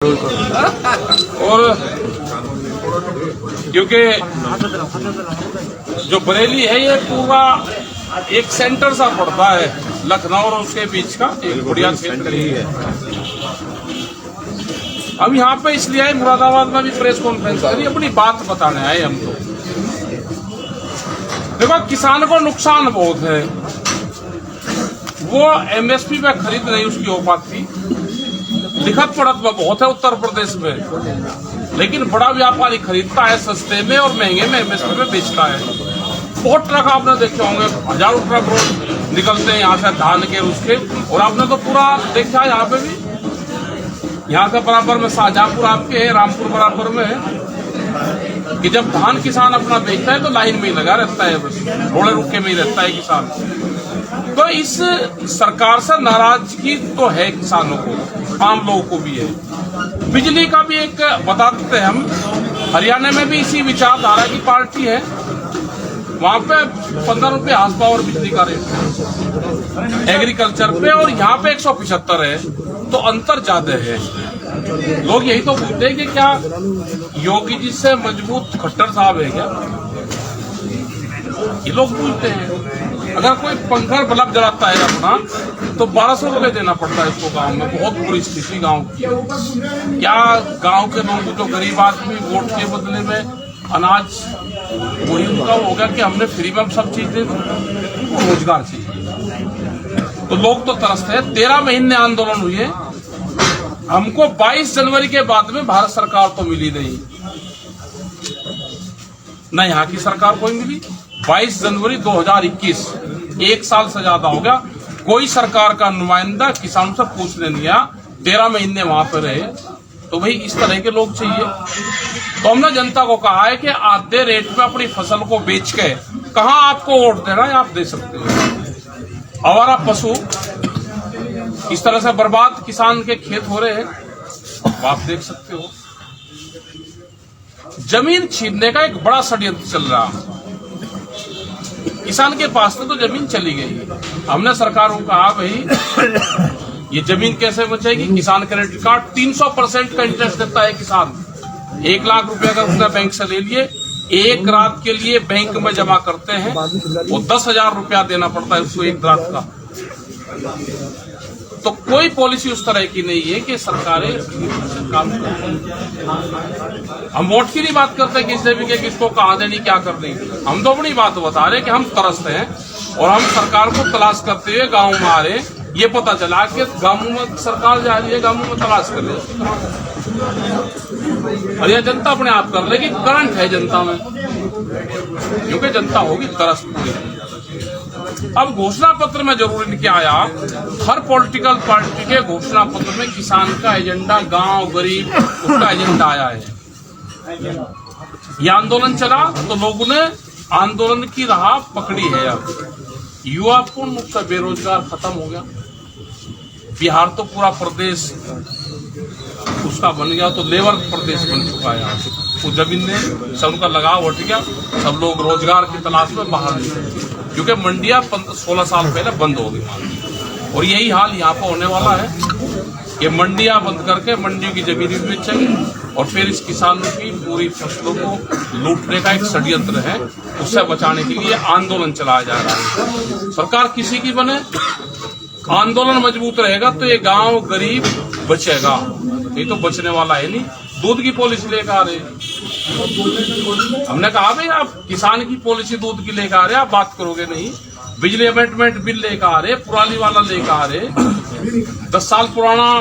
और क्योंकि जो बरेली है ये पूरा एक सेंटर सा पड़ता है, लखनऊ और उसके बीच का एक बढ़िया क्षेत्र है। अब यहाँ पे इसलिए आए, मुरादाबाद में भी प्रेस कॉन्फ्रेंस करी, अपनी बात बताने आए हम तो। देखो, किसान को नुकसान बहुत है, वो एमएसपी पे खरीद नहीं उसकी औकात थी, लिखत पढ़त में बहुत है उत्तर प्रदेश में, लेकिन बड़ा व्यापारी खरीदता है सस्ते में और महंगे में एमएसपी में बेचता है। बहुत ट्रक आपने देखे होंगे, हजारों ट्रक रोज निकलते हैं यहाँ से धान के उसके, और आपने तो पूरा देखा है यहाँ पे भी, यहाँ से बराबर में शाहजहांपुर आपके है, रामपुर बराबर में है, कि जब धान किसान अपना बेचता है तो लाइन में ही लगा रहता है, बस घोड़े रुके में ही रहता है किसान। तो इस सरकार से नाराजगी तो है किसानों को, आम लोगों को भी है। बिजली का भी एक बता देते हैं हम, हरियाणा में भी इसी विचारधारा की पार्टी है, वहां पे 15 रुपए हाउस पावर बिजली का रेट है एग्रीकल्चर पे, और यहाँ पे 175 है, तो अंतर ज्यादा है। लोग यही तो पूछते हैं कि क्या योगी जी से मजबूत खट्टर साहब है क्या, ये लोग पूछते हैं। अगर कोई पंखा बल्ब जलाता है अपना तो 1200 रुपए देना पड़ता है इसको गांव में, बहुत बुरी स्थिति गांव की। क्या गांव के लोग जो गरीब आदमी वोट के बदले में अनाज, वही उनका हो गया कि हमने फ्री में सब चीज दे दी, वो रोजगार चाहिए। तो लोग तो तरसते हैं। 13 महीने आंदोलन हुए, हमको 22 जनवरी के बाद में भारत सरकार तो मिली नहीं, न यहाँ की सरकार कोई मिली। 22 जनवरी 2021, एक साल से ज्यादा हो गया, कोई सरकार का नुमाइंदा किसानों से पूछने नहीं आया। 13 महीने वहां पर रहे, तो भाई इस तरह के लोग चाहिए। तो हमने जनता को कहा है कि आधे रेट में अपनी फसल को बेच के कहाँ आपको वोट देना है, आप दे सकते हो। आवारा पशु इस तरह से बर्बाद किसान के खेत हो रहे हैं, आप देख सकते हो। जमीन छीनने का एक बड़ा षड्यंत्र चल रहा है, किसान के पास तो जमीन चली गई। हमने सरकार को कहा भाई ये जमीन कैसे बचेगी। किसान क्रेडिट कार्ड 300% का इंटरेस्ट देता है किसान। 1 लाख रुपए अगर उसने बैंक से ले लिए, एक रात के लिए बैंक में जमा करते हैं, वो 10,000 रुपया देना पड़ता है उसको एक रात का। तो कोई पॉलिसी उस तरह की नहीं है कि सरकारें काम करें। हम वोट की नहीं बात करते किसी भी, किसको कहाँ देनी क्या करनी, हम तो अपनी बात बता रहे कि हम तरसते हैं और हम सरकार को तलाश करते हुए गांव में आ रहे। ये पता चला कि गांव में सरकार जा रही है, गांव में तलाश कर रही है, और यह जनता अपने आप कर लेगी। करंट है जनता में, क्योंकि जनता होगी तरस पूरी। अब घोषणा पत्र में जरूरी क्या आया, हर पॉलिटिकल पार्टी के घोषणा पत्र में किसान का एजेंडा, गांव गरीब उसका एजेंडा आया है। ये आंदोलन चला तो लोगों ने आंदोलन की राह पकड़ी है। अब युवा पूर्ण रूप से बेरोजगार खत्म हो गया, बिहार तो पूरा प्रदेश उसका बन गया, तो लेबर प्रदेश बन चुका है। वो जमीन ने सबका लगाव हट गया, सब लोग रोजगार की तलाश में बाहर निकले, क्योंकि मंडियां 16 साल पहले बंद हो गई। और यही हाल यहाँ पर होने वाला है, ये मंडियां बंद करके मंडियों की जमीन भी बेचेंगे, और फिर इस किसानों की पूरी फसलों को लूटने का एक षड्यंत्र है। उससे बचाने के लिए आंदोलन चलाया जा रहा है। सरकार किसी की बने, आंदोलन मजबूत रहेगा तो ये गांव गरीब बचेगा, ये तो बचने वाला है नहीं। दूध की पॉलिसी लेकर आ रहे, हमने कहा भाई आप किसान की पॉलिसी दूध की लेकर आ रहे, आप बात करोगे नहीं। बिजली अमेंडमेंट बिल लेकर आ रहे, पुरानी वाला लेकर आ रहे, 10 साल पुराना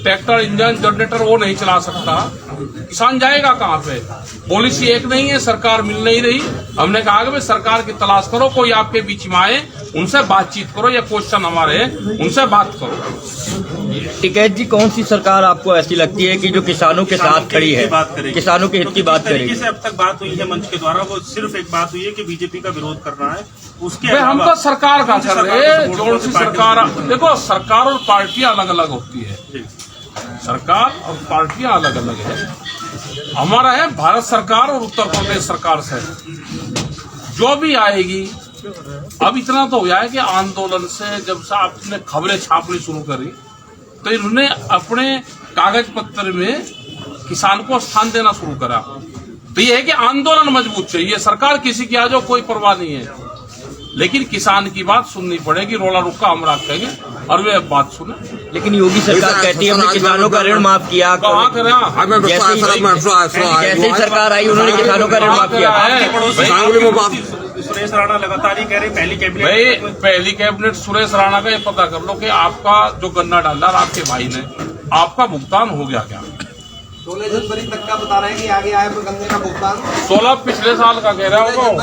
ट्रैक्टर इंजन जनरेटर वो नहीं चला सकता, किसान जाएगा कहाँ पे। पॉलिसी एक नहीं है, सरकार मिल नहीं रही। हमने कहा कि भाई सरकार की तलाश करो, कोई आपके बीच में आए, उनसे बातचीत करो, या क्वेश्चन हमारे उनसे बात करो। टिकैत जी, कौन सी सरकार आपको ऐसी लगती है कि जो किसानों के साथ खड़ी है, किसानों के हित की बात करेगी? से अब तक बात हुई है मंच के द्वारा, वो सिर्फ एक बात हुई है कि बीजेपी का विरोध करना है, उसके हम तो सरकार का कर रहे हैं। जो सी सरकार, देखो सरकार और पार्टियां अलग अलग होती है, सरकार और पार्टियां अलग अलग है। हमारा है भारत सरकार और उत्तर प्रदेश सरकार से जो भी आएगी। अब इतना तो हो गया है कि आंदोलन से जब से आपने खबरें छापनी शुरू करी, तो इन्होंने अपने कागज पत्र में किसान को स्थान देना शुरू करा। तो ये है कि आंदोलन मजबूत चाहिए, सरकार किसी की आ जाओ कोई परवाह नहीं है, लेकिन किसान की बात सुननी पड़ेगी। रोला रुक्का हम रखेंगे और वे बात सुने। लेकिन योगी सरकार कहती है हमने किसानों का ऋण माफ किया। कहाँ करें? जैसे ही सरकार आई उन्होंने किसानों का ऋण माफ किया। सुरेश राणा लगातार ही कह रहे पहली कैबिनेट भाई पहली कैबिनेट सुरेश राणा का ये पता कर लो कि आपका जो गन्ना डाला आपके भाई ने, आपका भुगतान हो गया क्या? 16 जनवरी तक का बता रहे हैं कि आगे आए गन्ने का भुगतान 16 पिछले साल का कह रहा होगा,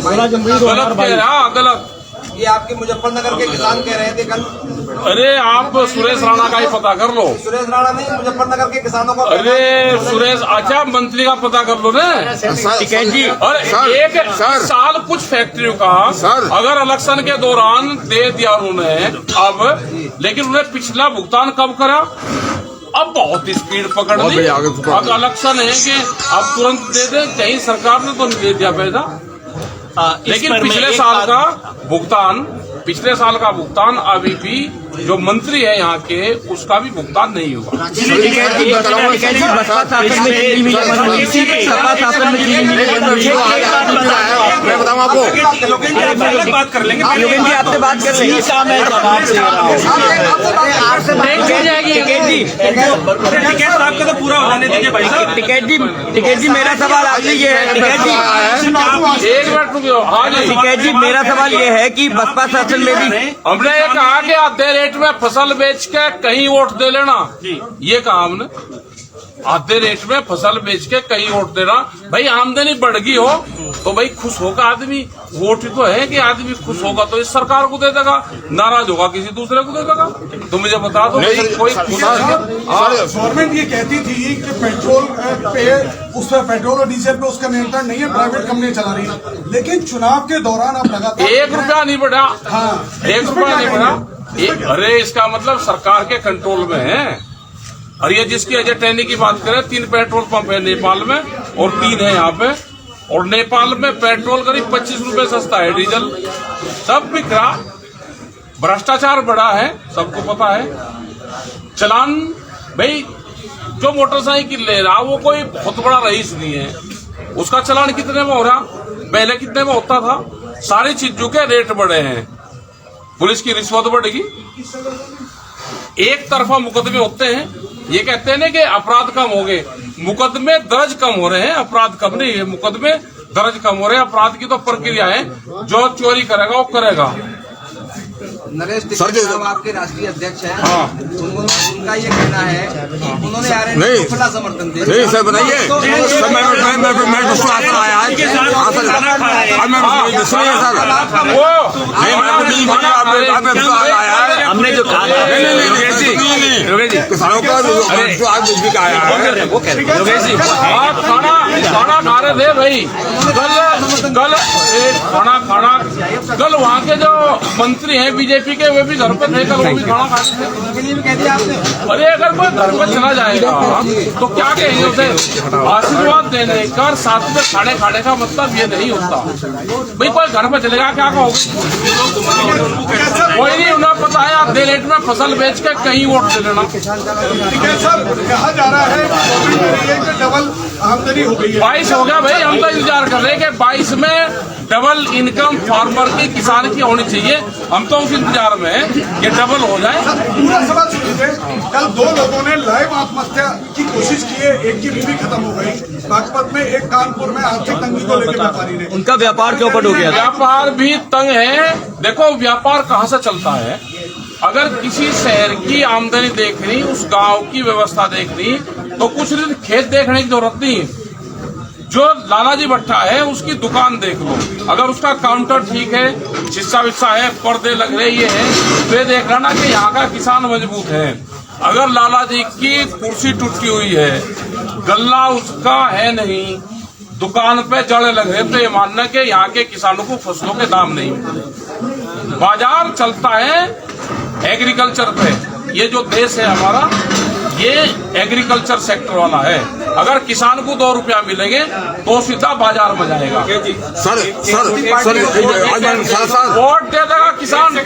16 जनवरी गलत कह रहा, गलत। ये आपके मुजफ्फरनगर के किसान कह रहे थे कल। अरे आप सुरेश राणा का ही पता कर लो। सुरेश राणा नहीं, मुजफ्फरनगर के किसानों को। अरे सुरेश, अच्छा मंत्री का पता कर लो ना। टिकैत जी, और एक साल कुछ फैक्ट्रियों का अगर इलेक्शन के दौरान दे दिया उन्होंने अब, लेकिन उन्हें पिछला भुगतान कब करा? अब बहुत स्पीड पकड़ ली। अब इलेक्शन है कि अब तुरंत दे दे, कहीं सरकार ने तो नहीं दे दिया पैसा, लेकिन पिछले साल का भुगतान, पिछले साल का भुगतान अभी भी जो मंत्री है यहाँ के, उसका भी भुगतान नहीं हुआ। मैं बताऊँ आपको, बात कर लेंगे। योगेंद्र जी आपसे बात कर लेंगे। टिकट आपका तो पूरा हो जाने दीजिए भाई साहब। टिकैत जी मेरा सवाल आपसे ये है, टिकैत जी एक मिनट रुकियो। हाँ जी, टिकैत जी मेरा सवाल ये है कि बसपा शासन में भी हमने ये कहा कि आधे रेट में फसल बेच के कहीं वोट दे लेना, ये कहा हमने। आधे रेट में फसल बेच के कहीं वोट देना। भाई आमदनी बढ़ गई हो तो भाई खुश होगा आदमी, वोट ही तो है कि आदमी खुश होगा तो इस सरकार को दे देगा, नाराज होगा किसी दूसरे को दे देगा। तो मुझे बता दो भाई कोई खुश है? गवर्नमेंट ये कहती थी कि पेट्रोल पे, उस पर पेट्रोल और डीजल पे उसका नियंत्रण नहीं है, प्राइवेट कंपनी चला रही है, लेकिन चुनाव के दौरान आप लगातार 1 रुपया नहीं बढ़ा। हाँ, 1 रुपया नहीं बढ़ा। अरे इसका मतलब सरकार के कंट्रोल में है। और ये जिसकी अजय टैनी की बात करें, 3 पेट्रोल पंप है नेपाल में और 3 है यहाँ पे, और नेपाल में पेट्रोल करीब 25 रुपए सस्ता है, डीजल सब बिक रहा। भ्रष्टाचार बढ़ा है, सबको पता है। चलान भाई जो मोटरसाइकिल ले रहा वो कोई बहुत बड़ा रईस नहीं है, उसका चलान कितने में हो रहा, पहले कितने में होता था। सारी चीजों के रेट बढ़े हैं, पुलिस की रिश्वत बढ़ेगी, एक तरफा मुकदमे होते हैं। ये कहते हैं ना कि अपराध कम हो गए, मुकदमे दर्ज कम हो रहे हैं, अपराध कम नहीं है, मुकदमे दर्ज कम हो रहे हैं। अपराध की तो प्रक्रिया है, जो चोरी करेगा वो करेगा। नरेश टिकैत साहब आपके राष्ट्रीय अध्यक्ष हैं। हाँ। उनका ये कहना है कि उन्होंने आरएनए नहीं। को खुला समर्थन दिया। नहीं सर बताइए, मैं विश्वास आया है कि सुनिए सर, हमने जो कहा किसानों का आज भी आया है। योगेश जी खाना खा रहे थे भाई, कल कल वहाँ के जो मंत्री हैं बीजेपी के, वे भी घर पे थे, कल वो भी खाना खा रहे थे। उनके लिए भी कह दिया आपने। अरे अगर कोई घर पे चला जाएगा तो क्या कहेंगे उसे? आशीर्वाद देने का और साथ में खाने खाने का मतलब ये नहीं होता। भाई कोई घर पे चलेगा क्या कहोगे? कोई नहीं, उन्हें पता है आधे रेट में फसल बेच के कहीं वोट दे लेना। कहा जा रहा है कि डबल आमदनी हो गई है। 22 हो गया भाई, हम तो इंतजार कर रहे हैं कि 22 में डबल इनकम फार्मर की, किसान की होनी चाहिए। हम तो उस इंतजार में हैं कि डबल हो जाए। पूरा सवाल सुनिए, कल 2 लोगों ने लाइव आत्महत्या की कोशिश की है, एक की बीवी खत्म हो गई बागपत में, एक कानपुर में आर्थिक तंगी को लेकर व्यापारी ने। उनका व्यापार चौपट हो गया। व्यापार भी तंग है। देखो व्यापार कहाँ से चलता है? अगर किसी शहर की आमदनी देखनी, उस गांव की व्यवस्था देखनी, तो कुछ दिन खेत देखने की जरूरत नहीं। जो लालाजी भट्टा है उसकी दुकान देख लो, अगर उसका काउंटर ठीक है, शीशा विस्सा है, पर्दे लग रहे ये है, तो ये देख लेना कि यहाँ का किसान मजबूत है। अगर लालाजी की कुर्सी टूटी हुई है, गल्ला उसका है नहीं, दुकान पे जड़ लग रहे, तो ये मानना कि यहाँ के किसानों को फसलों के दाम नहीं मिले। बाजार चलता है एग्रीकल्चर पे। ये जो देश है हमारा, ये एग्रीकल्चर सेक्टर वाला है। अगर किसान को 2 रुपया मिलेंगे तो सीधा बाजार में जाएगा। सर वोट दे देगा किसान,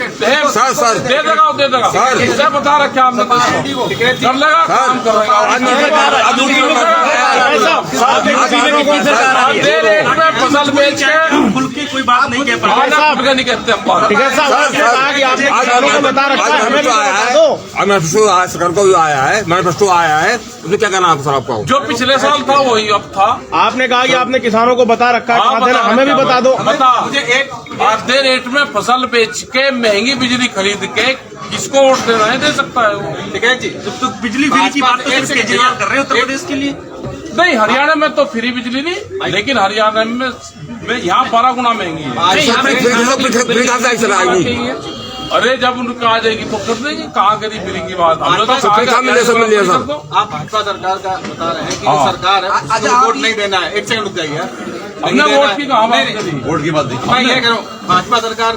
सर। दे देगा सर। इससे बता रखा हमने कर लेगा, काम करेगा। आधे रेट में फसल बेच के खुल के कोई बात नहीं कह पा रहे। नहीं कहते हम बात। सरकार को भी आया है, मैनिफेस्टो आया है, उसमें क्या कहना है सर आपका? जो पिछले साल था वही अब था। आपने कहा कि आपने किसानों को बता रखा है, हाँ, देना, हमें भी बता दो। बता, मुझे एक आधे रेट में फसल बेच के महंगी बिजली खरीद के किसको वोट देना है, दे सकता है वो। ठीक है जी। तो बिजली फ्री की बात तो सिर्फ केजरीवाल कर रहे हैं उत्तर प्रदेश के लिए। नहीं, हरियाणा में तो फ्री बिजली नहीं, लेकिन हरियाणा में यहाँ 12 गुना महंगी है। अरे जब उनका आ जाएगी तो कर देंगे, कहाँ करी फ्री की बात। हमने तो आप भाजपा सरकार का बता रहे हैं कि जो सरकार है उसको वोट नहीं देना है। 1 सेकंड रुक जाइए। हमने वोट की कहा बात करी, वोट की बात देखिए। मैं ये कह रहा हूँ, भाजपा सरकार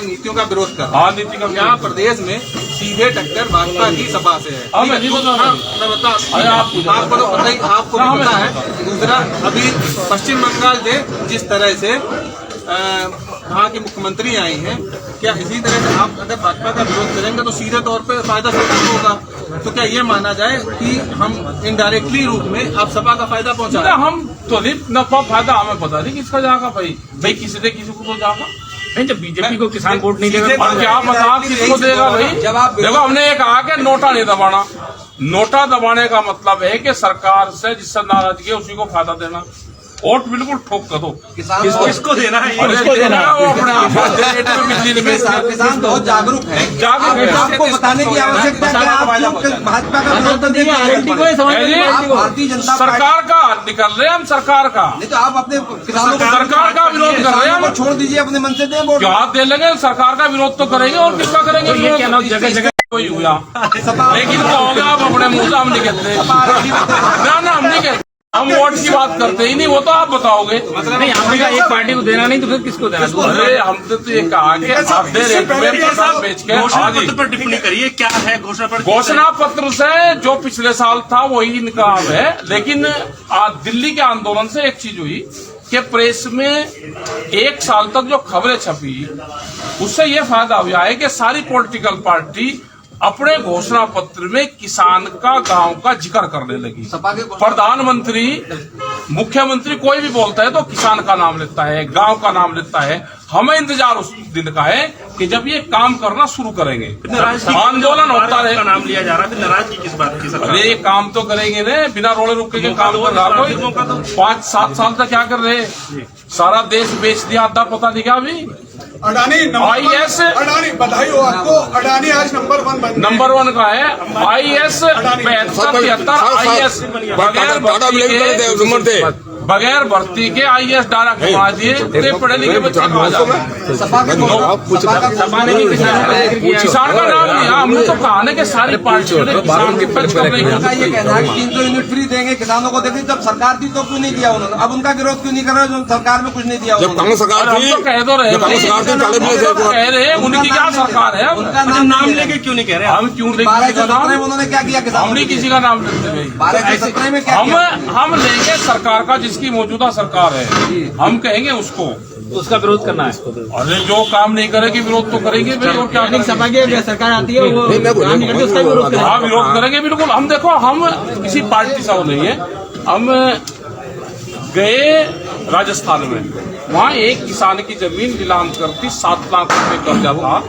की नीतियों का विरोध कर रहा हाँ, नीति का है। यहाँ प्रदेश में सीधे टक्कर भाजपा की सपा से है। हाँ, मैं नहीं बता रहा। मैं बता, अरे आपको तो पता ही, आपको भी पता है। दूसरा, अभी पश्चिम बंगाल से जिस तरह से वहाँ के मुख्यमंत्री आई हैं, क्या इसी तरह से आप अगर भाजपा का विरोध करेंगे तो सीधे तौर पे फायदा सपा को होगा? तो क्या ये माना जाए कि हम इनडायरेक्टली रूप में आप सपा का फायदा पहुंचा रहे हैं? हम त्वरित नफा फायदा हमें पता नहीं किसका जाएगा भाई किसी ने किसी को तो जाएगा नहीं। जब बीजेपी को किसान वोट नहीं देगा, क्या पता किसको देगा भाई। देखो, हमने ये कहा कि नोटा नहीं दबाना। नोटा दबाने का मतलब है कि सरकार से जिससे नाराजगी है उसी को फायदा देना। वोट बिल्कुल ठोक कर दो। किसको देना है? किसको देना है? वो अपने आप बिजली में किसान बहुत जागरूक है। जागरूक है। आपको बताने की आवश्यकता है कि आप भाजपा का विरोध करते हैं। भारतीय जनता सरकार का निकल रहे हैं हम, सरकार का नहीं तो आप अपने किसानों को सरकार का विरोध कर रहे हैं हम। छोड़ दीजिए, अपने मन से दें वोट। क्या दे लेंगे? सरकार का विरोध तो करेंगे और किसका करेंगे? ये क्या ना जगह जगह कोई हुआ, लेकिन क्या होगा? आप अपने मुंह से हम नहीं कहते ना, हम नहीं कहते। हम वोट की बात करते ही नहीं, वो तो आप बताओगे। नहीं, आपने कहा एक पार्टी को देना नहीं तो फिर किसको देना? अरे हमने तो ये कहा कि आधे रेट में फसल बेच के। घोषणा पत्र पर टिप्पणी करिए, क्या है घोषणा पत्र? घोषणा पत्र से जो पिछले साल था वही इनका है, लेकिन आज दिल्ली के आंदोलन से एक चीज हुई कि प्रेस में 1 साल तक जो खबरें छपी उससे ये फायदा हुआ है कि सारी पॉलिटिकल पार्टी अपने घोषणा पत्र में किसान का, गांव का जिक्र करने लगी। प्रधानमंत्री, मुख्यमंत्री कोई भी बोलता है तो किसान का नाम लेता है, गांव का नाम लेता है। हमें इंतजार उस दिन का है कि जब ये काम करना शुरू करेंगे। आंदोलन होता है, नाम लिया जा रहा है, नाराजगी किस बात की? अरे ये काम तो करेंगे ना, बिना रोड़े रुके के काम कर रहा कोई। 5-7 साल तक क्या कर रहे? सारा देश बेच दिया, आधा पता नहीं क्या अभी। अडानी IAS, अडानी, बधाई हो आपको। अडानी आज नंबर 1 बन गए। नंबर 1 का है। IAS 75-73 IAS बगैर भर्ती के IAS डायरेक्ट बना दिए। इतने पढ़े लिखे बच्चे कहा जाते हैं। किसान का नाम लिया हमने तो कहा ना कि सारी पार्टियों ने किसान के पक्ष में नहीं उनका ये कहना है कि 300 यूनिट फ्री देंगे किसानों को। देंगे जब सरकार थी तो क्यों नहीं दिया उन्होंने? अब उनका विरोध क्यों नहीं कर रहे जो सरकार में कुछ नहीं दिया? जब कांग्रेस सरकार हम थी, तो कह दो रहे, कह रहे हैं उनकी क्या सरकार है। उनका नाम लेके क्यों नहीं कह रहे? हम क्यों लेंगे? 1217 में उन्होंने क्या किया किसानों? हम नहीं किसी का नाम लेते भाई। 1217 में क्या किया? हम लेंगे सरकार का जिसकी मौजूदा सरकार है, हम कहेंगे उसको, उसका विरोध करना है। अरे जो काम नहीं करेगी विरोध तो करेंगे भाई। और क्या करेंगे? सपा की सरकार आती है वो काम नहीं करती, उसका विरोध हाँ, विरोध करेंगे बिल्कुल। हम देखो, हम किसी पार्टी से वो नहीं है। हम गए राजस्थान में, वहाँ एक किसान की जमीन नीलाम करती, 7 लाख रुपए कर्जा था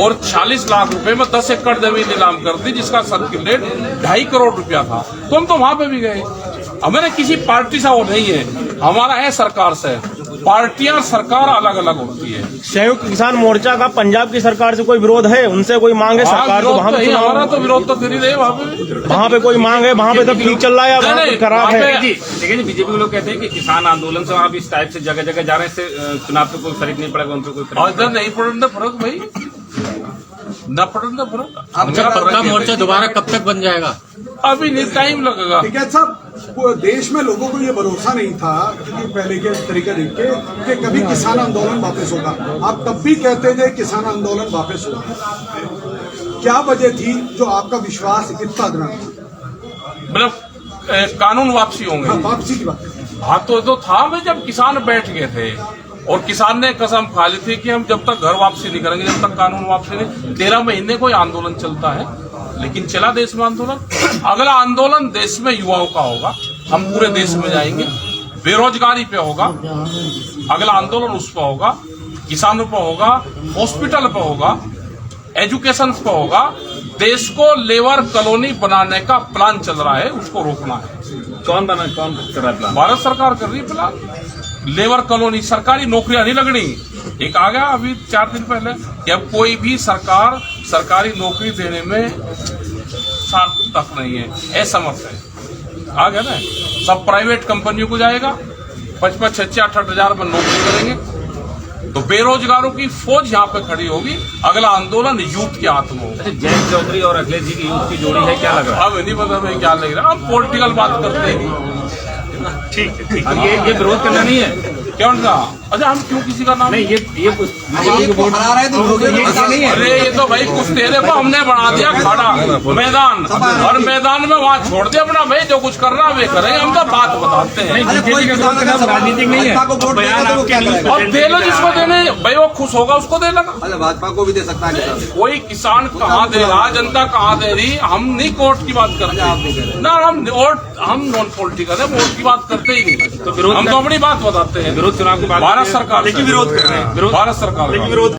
और 40 लाख रुपए में 10 एकड़ जमीन नीलाम कर दी जिसका सर्किल रेट 2.5 करोड़ रुपया था। तो हम तो वहां पे भी गए। हमारे किसी पार्टी से वो नहीं है, हमारा है सरकार से। पार्टियां और सरकार अलग अलग होती है। संयुक्त किसान मोर्चा का पंजाब की सरकार से कोई विरोध है? उनसे कोई मांग है सरकार को? वहाँ पे हमारा तो विरोध तो कर ही रहे। वहाँ पे कोई मांग है? वहाँ पे तो ठीक चल रहा है या वहाँ पे खराब है? लेकिन बीजेपी के लोग कहते हैं कि किसान आंदोलन से आप इस टाइप से जगह जगह जा रहे हैं, इससे चुनाव पे कोई फर्क नहीं पड़ेगा, उन पर कोई इधर नहीं पड़ना फर्क भाई, न पड़ना फर्क। पक्का मोर्चा दोबारा कब तक बन जाएगा? अभी नहीं, टाइम लगेगा। ठीक है साहब, देश में लोगों को ये भरोसा नहीं था कि पहले के तरीके देख के कि कभी किसान आंदोलन वापस होगा। आप तब भी कहते थे किसान आंदोलन वापस होगा। क्या वजह थी जो आपका विश्वास इतना गिरा? मतलब कानून वापसी होंगे। वापसी की बात। हाँ तो था भाई, जब किसान बैठ गए थे और किसान ने कसम खा ली थी कि हम जब तक घर वापसी नहीं करेंगे, जब तक कानून वापसी नहीं। 13 महीने कोई आंदोलन चलता है, लेकिन चला देश में आंदोलन। अगला आंदोलन देश में युवाओं का होगा, हम पूरे देश में जाएंगे, बेरोजगारी पे होगा, अगला आंदोलन उस पर होगा, किसानों पर होगा, हॉस्पिटल पर होगा, एजुकेशन पर होगा। देश को लेबर कॉलोनी बनाने का प्लान चल रहा है, उसको रोकना है। कौन कर रहा है प्लान? भारत सरकार कर रही है प्लान। लेबर कॉलोनी, सरकारी नौकरियां नहीं लगनी। एक आ गया अभी 4 दिन पहले कि अब कोई भी सरकार सरकारी नौकरी देने में सार्थक नहीं है, असमर्थ है। आ गया ना, सब प्राइवेट कंपनियों को जाएगा, 55, 66, 68 में नौकरी करेंगे। तो बेरोजगारों की फौज यहाँ पे खड़ी होगी। अगला आंदोलन यूथ के हाथ में होगा। जयंत चौधरी और अखिलेश जी की यूथ की जोड़ी है, क्या लग रहा अब नहीं पता भाई क्या लग रहा है, हम पॉलिटिकल बात करते हैं। ठीक है, ठीक है? अब ये विरोध करना नहीं है क्यों ना? अच्छा, हम क्यों किसी का नाम नहीं, ये अरे ये तो भाई कुछ तेरे को हमने बना दिया खड़ा मैदान, और मैदान में वहाँ छोड़ दिया अपना भाई, जो कुछ कर रहा है वे करेंगे, हम तो बात बताते हैं। राजनीतिक नहीं है। और दे लो जिसको देने भाई, वो खुश होगा उसको दे लगा। भाजपा को भी दे सकता है। कोई किसान कहाँ दे रहा, जनता कहाँ दे रही, हम नहीं कोर्ट की बात करते ना, हम नॉन पॉलिटिकल है, वोट की बात करते ही नहीं। तो विरोध हम तो अपनी बात बताते हैं। विरोध चुनाव के बाद भारत सरकार लेकिन विरोध कर रहे हैं, भारत सरकार लेकिन विरोध